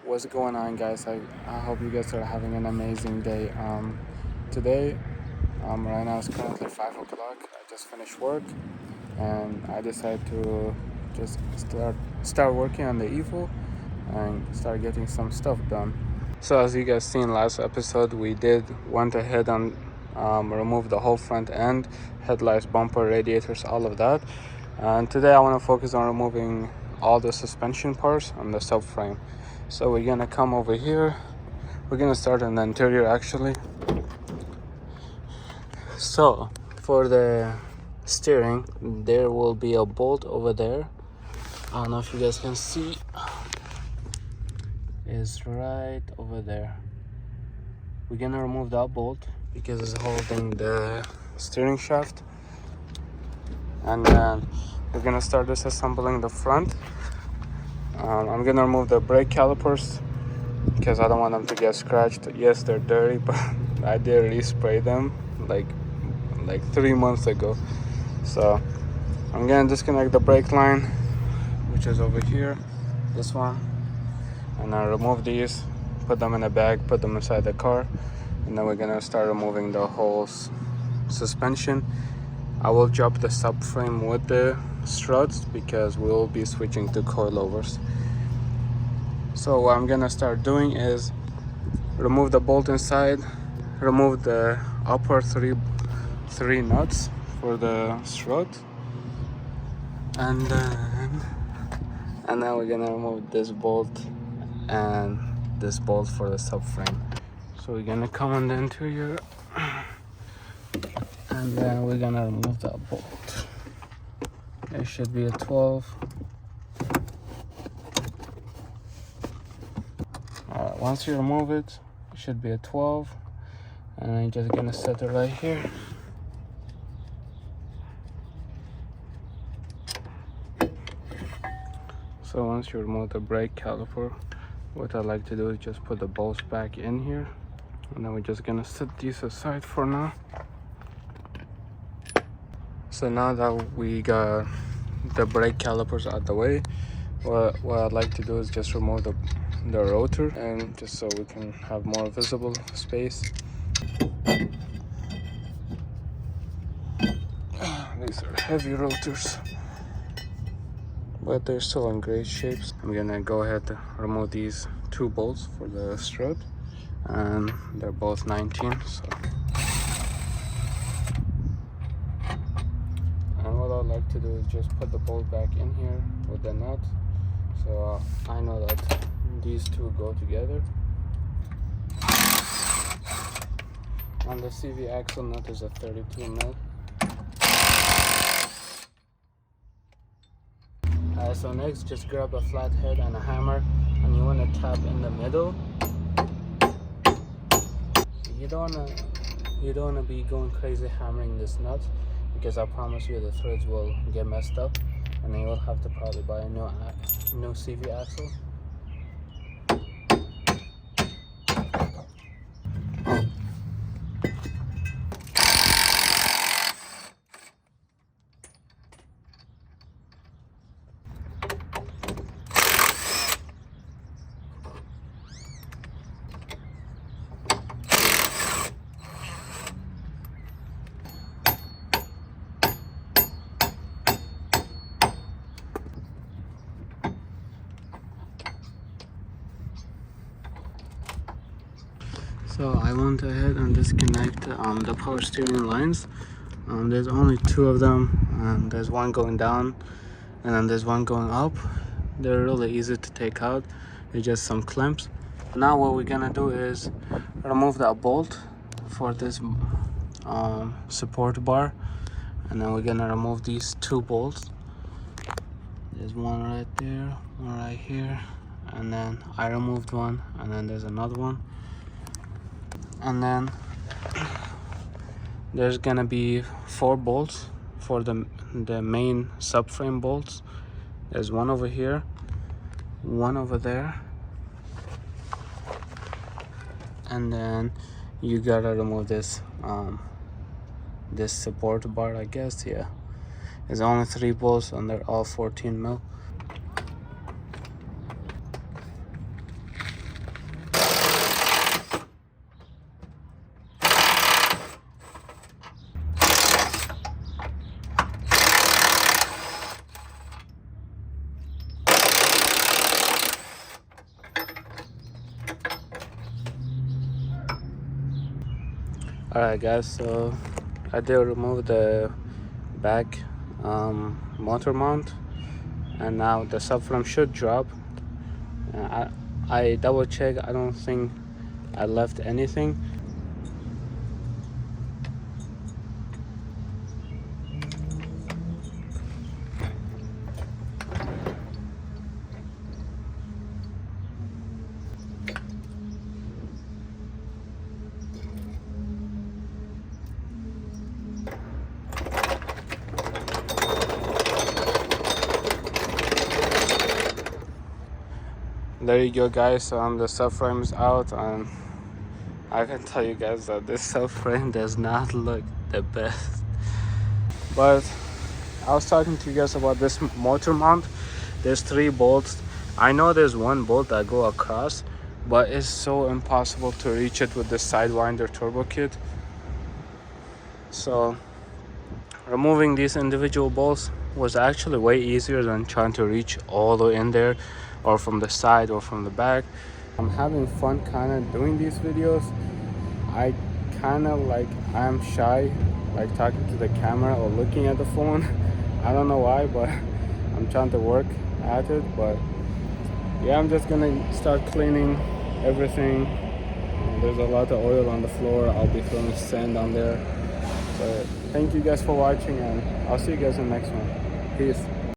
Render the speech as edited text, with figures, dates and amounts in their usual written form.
What's going on, guys? I hope you guys are having an amazing day. Today, right now it's currently 5 o'clock. I just finished work and I decided to just start working on the EVO and start getting some stuff done. So as you guys seen last episode, we went ahead and remove the whole front end, headlights, bumper, radiators, all of that. And today I want to focus on removing all the suspension parts on the subframe. So we're gonna come over here. We're gonna start on the interior actually. So for the steering, there will be a bolt over there. I don't know if you guys can see. It's right over there. We're gonna remove that bolt because it's holding the steering shaft. And then we're gonna start disassembling the front. I'm gonna remove the brake calipers because I don't want them to get scratched. Yes, they're dirty, but I did respray them like 3 months ago. So I'm gonna disconnect the brake line, which is over here, this one, and I remove these, put them in a bag, put them inside the car, and then we're gonna start removing the whole suspension. I will drop the subframe with the struts because we'll be switching to coilovers. So what I'm gonna start doing is remove the bolt inside, remove the upper three nuts for the strut, and then we're gonna remove this bolt and this bolt for the subframe. So we're gonna come on the interior and then we're gonna remove that bolt. There should be a 12. Alright, once you remove it, it should be a 12, and I'm just gonna set it right here. So once you remove the brake caliper, what I like to do is just put the bolts back in here, and then we're just gonna set these aside for now. So now that we got the brake calipers out the way, what I'd like to do is just remove the rotor, and just so we can have more visible space. These are heavy rotors, but they're still in great shapes. I'm gonna go ahead to remove these 2 bolts for the strut, and they're both 19. So, and what I'd like to do is just put the bolt back in here with the nut, so I know that these 2 go together. And the CV axle nut is a 32 mil. So next, just grab a flat head and a hammer, and you want to tap in the middle. You don't wanna be going crazy hammering this nut, because I promise you the threads will get messed up, and then you'll have to probably buy a new CV axle. So I went ahead and disconnect the power steering lines. There's only 2 of them, and there's one going down and then there's one going up. They're really easy to take out. They're just some clamps. Now what we're gonna do is remove that bolt for this support bar, and then we're gonna remove these 2 bolts. There's one right there, one right here, and then I removed one, and then there's another one. And then there's gonna be 4 bolts for the main subframe bolts. There's one over here, one over there, and then you gotta remove this this support bar, I guess. Yeah, there's only 3 bolts and they're all 14 mil. Alright guys, so I did remove the back motor mount, and now the subframe should drop. I double check, I don't think I left anything. There you go guys, the subframe is out, and I can tell you guys that this subframe does not look the best. But I was talking to you guys about this motor mount. There's 3 bolts. I know there's 1 bolt that go across, but it's so impossible to reach it with the Sidewinder turbo kit. So removing these individual bolts was actually way easier than trying to reach all the way in there, or from the side or from the back. I'm having fun kind of doing these videos. I kind of I'm shy like talking to the camera or looking at the phone. I don't know why, but I'm trying to work at it. But yeah, I'm just gonna start cleaning everything. There's a lot of oil on the floor. I'll be throwing sand on there. So thank you guys for watching, and I'll see you guys in the next one. Peace.